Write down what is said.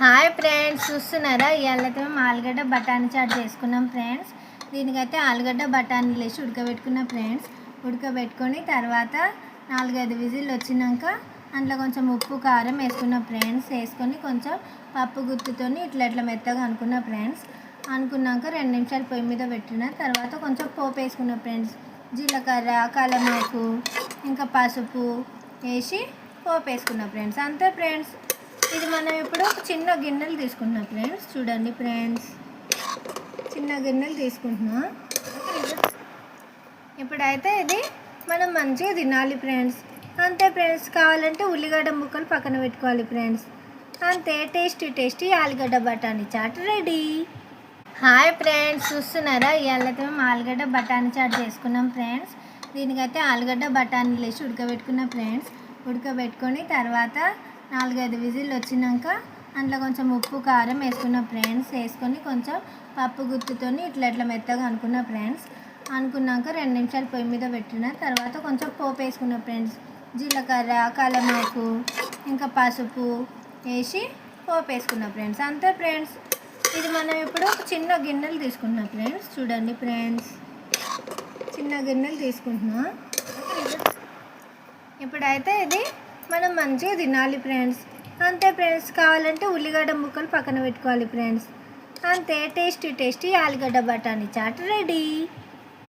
Hi friends, చూస్తున్నారా? ఇవాళైతే మేము ఆలుగడ్డ బఠానీ చాట్ చేసుకున్నాం ఫ్రెండ్స్. దీనికైతే ఆలుగడ్డ బఠానీలు వేసి ఉడకబెట్టుకున్నాం ఫ్రెండ్స్. ఉడకబెట్టుకొని తర్వాత 4-5 విజిల్ వచ్చినాక అందులో కొంచెం ఉప్పు కారం వేసుకున్నాం ఫ్రెండ్స్. వేసుకొని కొంచెం పప్పు గుత్తుతో ఇట్లా మెత్తగా అనుకున్నాం ఫ్రెండ్స్. అనుకున్నాక 2 నిమిషాలు పొయ్యి మీద పెట్టిన తర్వాత కొంచెం పోపు వేసుకున్నాం ఫ్రెండ్స్. జీలకర్ర, కలమాకు, ఇంకా పసుపు వేసి పోపు వేసుకున్నాం ఫ్రెండ్స్. అంతే ఫ్రెండ్స్. ఇది మనం ఇప్పుడు చిన్న గిన్నెలు తీసుకుంటున్నాం ఫ్రెండ్స్. చూడండి ఫ్రెండ్స్, చిన్న గిన్నెలు తీసుకుంటున్నా. ఇప్పుడైతే ఇది మనం మంచిగా తినాలి ఫ్రెండ్స్. అంతే ఫ్రెండ్స్. కావాలంటే ఉల్లిగడ్డ ముక్కలు పక్కన పెట్టుకోవాలి ఫ్రెండ్స్. అంతే, టేస్టీ ఆలుగడ్డ బఠానీ చాట్ రెడీ. హాయ్ ఫ్రెండ్స్, చూస్తున్నారా? ఇవాళైతే మేము ఆలుగడ్డ బఠానీ చాట్ చేసుకున్నాం ఫ్రెండ్స్. దీనికైతే ఆలుగడ్డ బఠానీలు వేసి ఉడకబెట్టుకున్నాం ఫ్రెండ్స్. ఉడకబెట్టుకొని తర్వాత 4-5 విజిల్ వచ్చినాక అందులో కొంచెం ఉప్పు కారం వేసుకున్నాం ఫ్రెండ్స్. వేసుకొని కొంచెం పప్పు గుత్తుతో ఇట్లా మెత్తగా అనుకున్నాం ఫ్రెండ్స్. అనుకున్నాక 2 నిమిషాలు పొయ్యి మీద పెట్టిన తర్వాత కొంచెం పోపు వేసుకున్నాం ఫ్రెండ్స్. జీలకర్ర, కలమాకు, ఇంకా పసుపు వేసి పోపు వేసుకున్నాం ఫ్రెండ్స్. అంతే ఫ్రెండ్స్. ఇది మనం ఇప్పుడు చిన్న గిన్నెలు తీసుకుంటున్నాం ఫ్రెండ్స్. చూడండి ఫ్రెండ్స్, చిన్న గిన్నెలు తీసుకుంటున్నా. ఇప్పుడైతే ఇది మనం మంచిగా తినాలి ఫ్రెండ్స్. అంతే ఫ్రెండ్స్. కావాలంటే ఉల్లిగడ్డ ముక్కలు పక్కన పెట్టుకోవాలి ఫ్రెండ్స్. అంతే, టేస్టీ ఆలుగడ్డ బఠానీ చాట్ రెడీ.